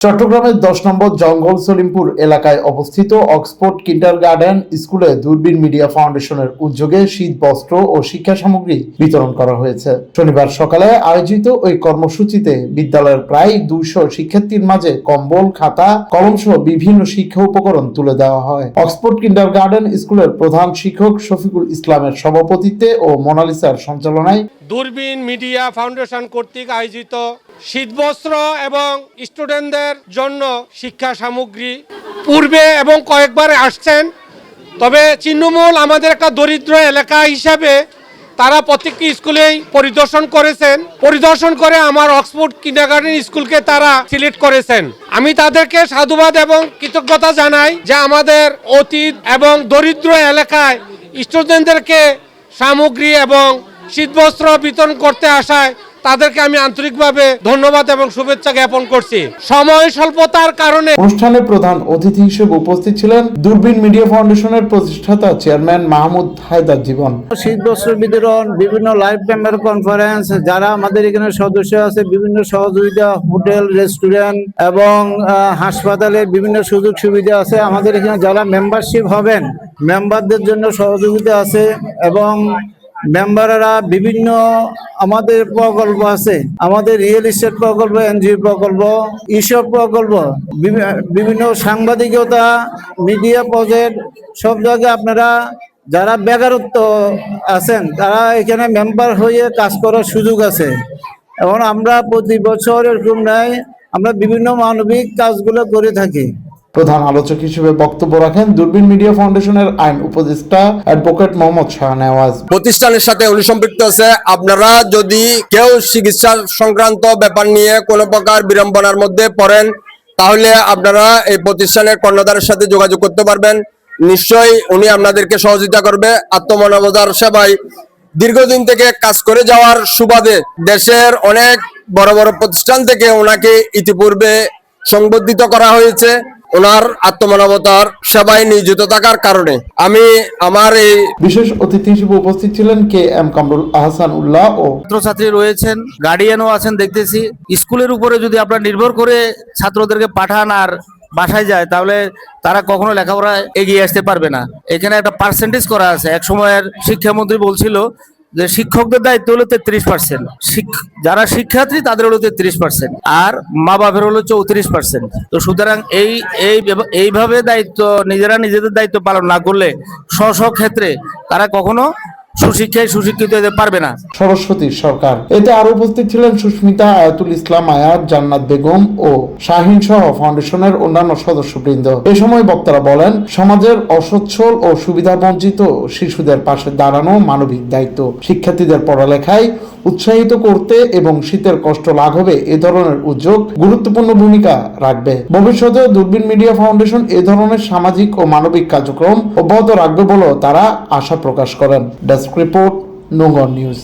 চট্টগ্রামের 10 নম্বর জঙ্গল সলিমপুর এলাকায় অবস্থিত অক্সফোর্ড কিন্ডারগার্টেন স্কুলে দূরবীন মিডিয়া ফাউন্ডেশনের উদ্যোগে শীত বস্ত্র ও শিক্ষা সামগ্রী বিতরণ করা হয়েছে। শনিবার সকালে আয়োজিত ওই কর্মসূচিতে বিদ্যালয়ের প্রায় 200 শিক্ষার্থীর মাঝে কম্বল, খাতা, কলম সহ বিভিন্ন শিক্ষা উপকরণ তুলে দেওয়া হয়। অক্সফোর্ড কিন্ডারগার্টেন স্কুলের প্রধান শিক্ষক শফিকুল ইসলামের সভাপতিত্বে ও মোনালিসার সঞ্চালনায় দূরবীন মিডিয়া ফাউন্ডেশন কর্তৃক আয়োজিত শীতবস্ত্র এবং স্টুডেন্টদের জন্য শিক্ষা সামগ্রী পূর্বে এবং কয়েকবার আসছেন। তবে ছিন্নমূল আমাদের একটা দরিদ্র এলাকা হিসাবে তারা প্রত্যেকটি স্কুলেই পরিদর্শন করে আমার অক্সফোর্ড কিন্ডারগার্টেন স্কুলকে তারা সিলেক্ট করেছেন। আমি তাদেরকে সাধুবাদ এবং কৃতজ্ঞতা জানাই যে আমাদের অতীত এবং দরিদ্র এলাকায় স্টুডেন্টদেরকে সামগ্রী এবং শীতবস্ত্র বিতরণ করতে আসায় তাদেরকে আমি আন্তরিকভাবে ধন্যবাদ এবং শুভেচ্ছা জ্ঞাপন করছি। সময় স্বল্পতার কারণে অনুষ্ঠানে প্রধান অতিথি হিসেবে উপস্থিত ছিলেন দূরবীন মিডিয়া ফাউন্ডেশনের প্রতিষ্ঠাতা চেয়ারম্যান মাহমুদ হায়দার জীবন। শীতবস্ত্র বিতরণ, বিভিন্ন লাইভ মেম্বার কনফারেন্স, যারা আমাদের এখানে সদস্য আছে, বিভিন্ন সহযোগিতা, হোটেল, রেস্টুরেন্ট এবং হাসপাতালে বিভিন্ন সুযোগ সুবিধা আছে। আমাদের এখানে যারা মেম্বারশিপ হবেন, মেম্বারদের জন্য সহযোগিতা আছে এবং মেম্বাররা বিভিন্ন আমাদের প্রকল্প আছে, আমাদের রিয়েল এস্টেট প্রকল্প, এনজিও প্রকল্প, ইসব প্রকল্প, বিভিন্ন সাংবাদিকতা, মিডিয়া প্রজেক্ট, সব জায়গায় আপনারা যারা বেকারত্ব আছেন তারা এখানে মেম্বার হয়ে কাজ করার সুযোগ আছে। এবং আমরা প্রতি বছর এরকম নয়, আমরা বিভিন্ন মানবিক কাজগুলো করে থাকি। প্রধান আলোচক হিসেবে বক্তব্য রাখেন দূরবীন মিডিয়া ফাউন্ডেশনের আইন উপদেষ্টা অ্যাডভোকেট মোহাম্মদ শাহনেওয়াজ। প্রতিষ্ঠানের সাথে উনি সম্পৃক্ত আছে। আপনারা যদি কেউ চিকিৎসা সংক্রান্ত ব্যাপার নিয়ে কোনো প্রকার বিড়ম্বনার মধ্যে পড়েন, তাহলে আপনারা এই প্রতিষ্ঠানের কর্ণধারের সাথে যোগাযোগ করতে পারবেন। নিশ্চয়ই উনি আপনাদেরকে সহযোগিতা করবে। আত্মমানবতার সেবায় দীর্ঘদিন থেকে কাজ করে যাওয়ার সুবাদে দেশের অনেক বড় বড় প্রতিষ্ঠান থেকে ওনাকে ইতিপূর্বে সংবর্ধিত করা হয়েছে। ওনার আত্মমানবতার সেবায় নিয়োজিত থাকার কারণে আমি আমার এই বিশেষ অতিথি হিসেবে উপস্থিত ছিলেন কে এম কামরুল আহসান উল্লাহ ও ছাত্রছাত্রী রয়েছেন, গার্ডিয়ানও আছেন। দেখতেছি স্কুলের উপরে যদি আপনারা নির্ভর করে ছাত্রদেরকে পাঠান আর বাসায় যায়, তাহলে তারা কখনো লেখাপড়ায় এগিয়ে আসতে পারবে না। এখানে একটা পার্সেন্টেজ করা আছে। এক সময়ের শিক্ষামন্ত্রী বলছিল যে শিক্ষকদের দায়িত্ব হলো 33%, যারা শিক্ষার্থী তাদের হলো 33%, আর মা বাপের হলো 34%। তো সুতরাং এইভাবে দায়িত্ব নিজেদের দায়িত্ব পালন না করলে স্ব ক্ষেত্রে তারা কখনো সুশিক্ষিত হতে পারবে না। সরস্বতী সরকার এতে আরো উপস্থিত ছিলেন সুস্মিতা, আয়াতুল ইসলাম আয়াত, জান্নাত বেগম ও শাহিন সহ ফাউন্ডেশনের অন্যান্য সদস্যবৃন্দ। এ সময় বক্তারা বলেন, সমাজের অসচ্ছল ও সুবিধা বঞ্চিত শিশুদের পাশে দাঁড়ানো মানবিক দায়িত্ব। শিক্ষার্থীদের পড়ালেখায় উৎসাহিত করতে এবং শীতের কষ্ট লাঘবে এ ধরনের উদ্যোগ গুরুত্বপূর্ণ ভূমিকা রাখবে। ভবিষ্যতে দূরবীন মিডিয়া ফাউন্ডেশন এ ধরনের সামাজিক ও মানবিক কার্যক্রম অব্যাহত রাখবে বলেও তারা আশা প্রকাশ করেন। Desk report, Nongor news.